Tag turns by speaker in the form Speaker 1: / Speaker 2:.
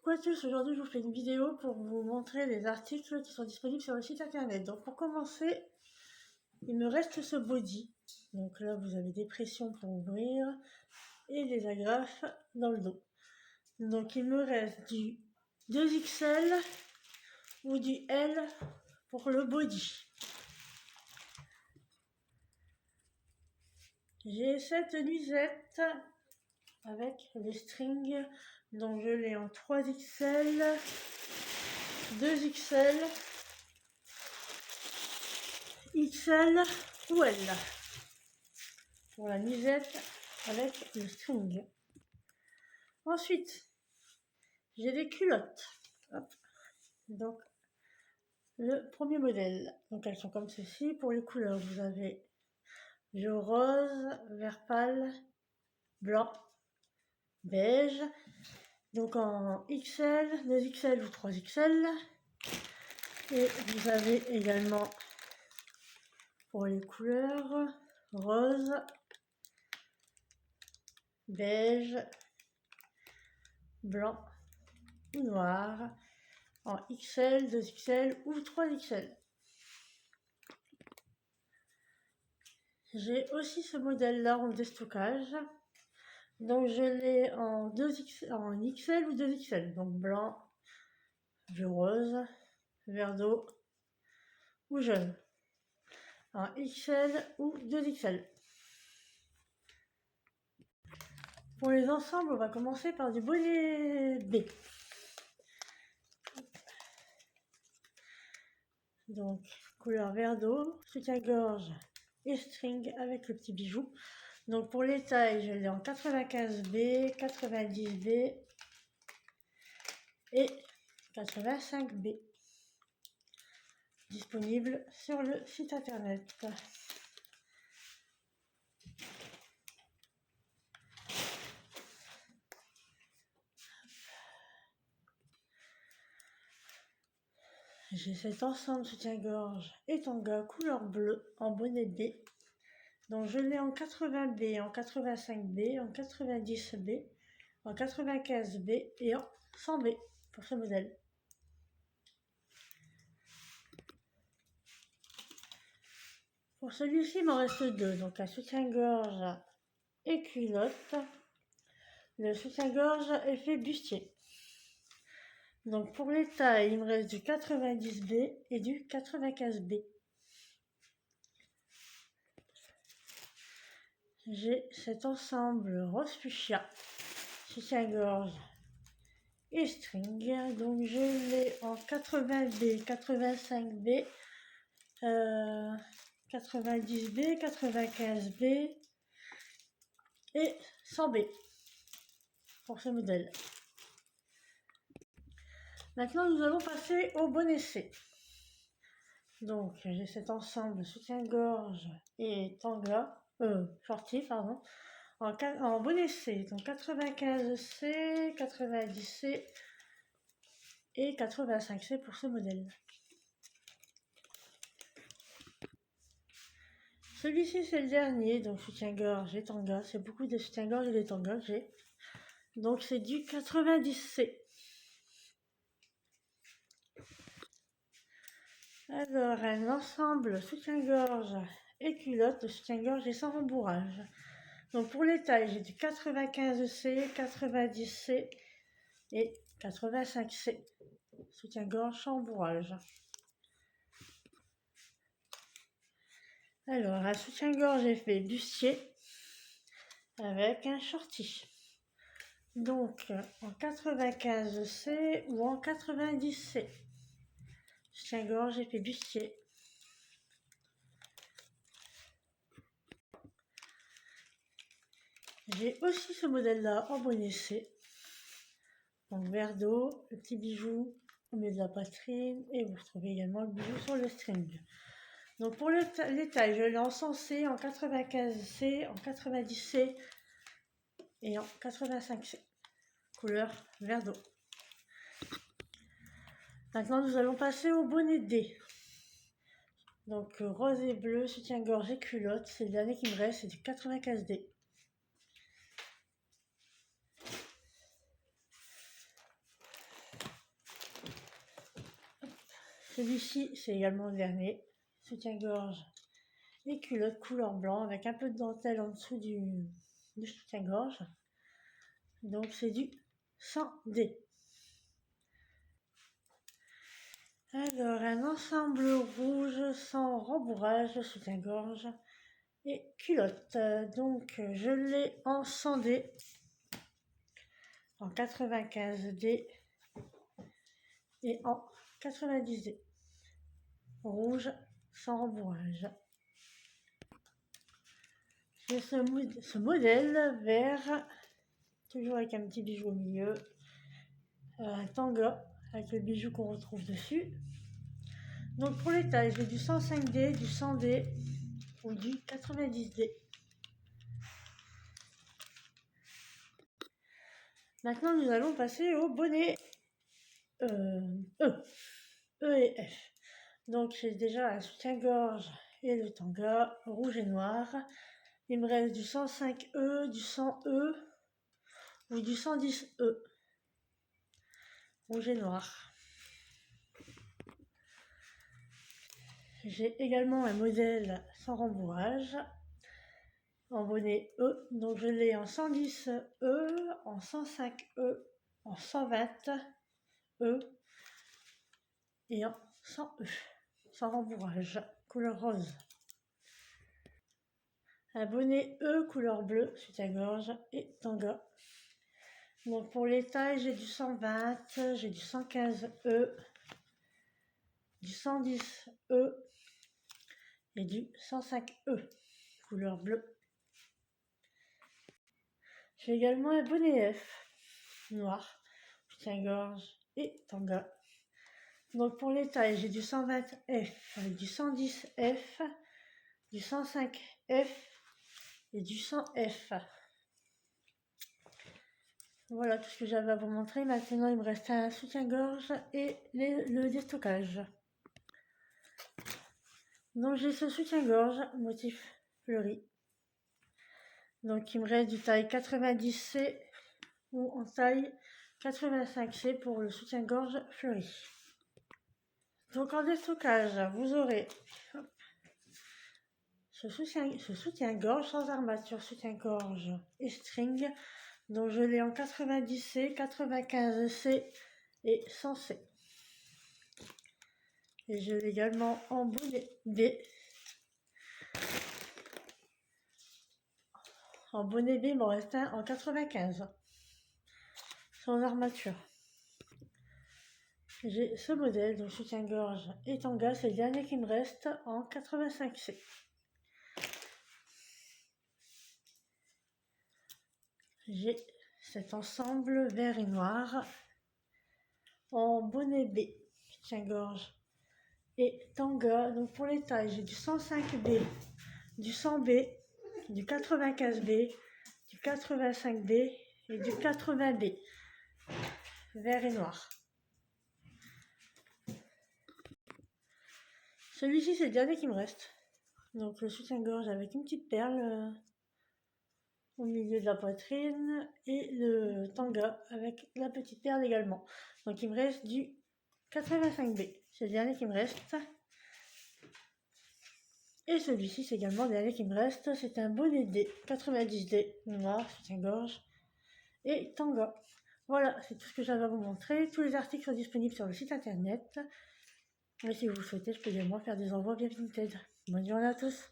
Speaker 1: Coucou à tous, aujourd'hui je vous fais une vidéo pour vous montrer les articles qui sont disponibles sur le site internet. Donc pour commencer, il me reste ce body. Donc là vous avez des pressions pour ouvrir et des agrafes dans le dos. Donc il me reste du 2XL ou du L pour le body. J'ai cette nuisette avec les strings, donc je l'ai en 3XL, 2XL, XL ou L pour la nuisette avec le string. Ensuite, j'ai des culottes. Hop. Donc, le premier modèle. Donc, elles sont comme ceci. Pour les couleurs, vous avez le rose, vert pâle, blanc, beige. Donc, en XL, 2XL ou 3XL. Et vous avez également pour les couleurs rose, beige, blanc ou noir en XL, 2XL ou 3XL. J'ai aussi ce modèle-là en déstockage. Donc je l'ai en XL ou 2XL. Donc blanc, du rose, vert d'eau ou jaune. En XL ou 2XL. Pour les ensembles, on va commencer par du bonnet B. Donc couleur vert d'eau, soutien-gorge et string avec le petit bijou. Donc pour les tailles, je l'ai en 95B, 90B et 85B. Disponible sur le site internet. J'ai cet ensemble soutien-gorge et tanga couleur bleue en bonnet B. Donc je l'ai en 80B, en 85B, en 90B, en 95B et en 100B pour ce modèle. Pour celui-ci, il m'en reste deux. Donc un soutien-gorge et culotte. Le soutien-gorge effet bustier. Donc pour les tailles, il me reste du 90B et du 95B. J'ai cet ensemble rose fuchsia, soutien-gorge et string. Donc je l'ai en 80B, 85B, 90B, 95B et 100B pour ce modèle. Maintenant, nous allons passer au bonnet C. Donc, j'ai cet ensemble soutien-gorge et tanga, shorty, pardon, en bonnet C. Donc, 95C, 90C et 85C pour ce modèle. Celui-ci, c'est le dernier, donc soutien-gorge et tanga. C'est beaucoup de soutien-gorge et des tangas que j'ai. Donc, c'est du 90C. Alors, un ensemble soutien-gorge et culotte, le soutien-gorge est sans rembourrage. Donc pour les tailles, j'ai du 95C, 90C et 85C. Soutien-gorge sans rembourrage. Alors, un soutien-gorge effet bustier avec un shorty. Donc, en 95C ou en 90C. Soutien-gorge effet bustier. J'ai aussi ce modèle-là en bonnet C. Donc vert d'eau, le petit bijou au milieu de la poitrine et vous retrouvez également le bijou sur le string. Donc pour les tailles, je l'ai en 100C, en 95C, en 90C et en 85C. Couleur vert d'eau. Maintenant nous allons passer au bonnet D. Donc rose et bleu, soutien-gorge et culotte, c'est le dernier qui me reste, c'est du 95D. Celui-ci, c'est également le dernier. Soutien-gorge et culotte couleur blanc avec un peu de dentelle en dessous du soutien-gorge. Donc c'est du 100D. Alors, un ensemble rouge sans rembourrage, soutien-gorge et culotte. Donc, je l'ai en 100D, en 95D et en 90D. Rouge sans rembourrage. J'ai ce modèle vert, toujours avec un petit bijou au milieu, un tanga avec le bijou qu'on retrouve dessus. Donc pour les tailles, j'ai du 105D, du 100D ou du 90D. Maintenant, nous allons passer au bonnet E et F. Donc j'ai déjà un soutien-gorge et le tanga rouge et noir. Il me reste du 105E, du 100E ou du 110E. Rouge et noir. J'ai également un modèle sans rembourrage en bonnet E. Donc je l'ai en 110E, en 105E, en 120E et en 100E. Sans rembourrage, couleur rose. Un bonnet E couleur bleue, soutien-gorge et tanga. Donc pour les tailles, j'ai du 120, j'ai du 115E, du 110E et du 105E, couleur bleue. J'ai également un bonnet F, noir, soutien-gorge et tanga. Donc pour les tailles, j'ai du 120F, du 110F, du 105F et du 100F. Voilà tout ce que j'avais à vous montrer. Maintenant, il me reste un soutien-gorge et le déstockage. Donc j'ai ce soutien-gorge motif fleuri. Donc il me reste du taille 90C ou en taille 85C pour le soutien-gorge fleuri. Donc en déstockage, vous aurez ce soutien-gorge sans armature, soutien-gorge et string. Donc je l'ai en 90C, 95C et 100C. Et je l'ai également en bonnet B. En bonnet B, il m'en reste un en 95, sans armature. J'ai ce modèle, donc soutien-gorge et tanga, c'est le dernier qui me reste en 85C. J'ai cet ensemble vert et noir en bonnet B, soutien-gorge et tanga. Donc pour les tailles, j'ai du 105B, du 100B, du 95B, du 85B et du 80B, vert et noir. Celui-ci, c'est le dernier qui me reste. Donc le soutien-gorge avec une petite perle au milieu de la poitrine et le tanga avec la petite perle également. Donc il me reste du 85B, c'est le dernier qui me reste. Et celui-ci, c'est également le dernier qui me reste. C'est un bonnet D, 90D, noir, soutien-gorge et tanga. Voilà, c'est tout ce que j'avais à vous montrer. Tous les articles sont disponibles sur le site internet. Et si vous le souhaitez, je peux également faire des envois via Vinted. Bonne journée à tous.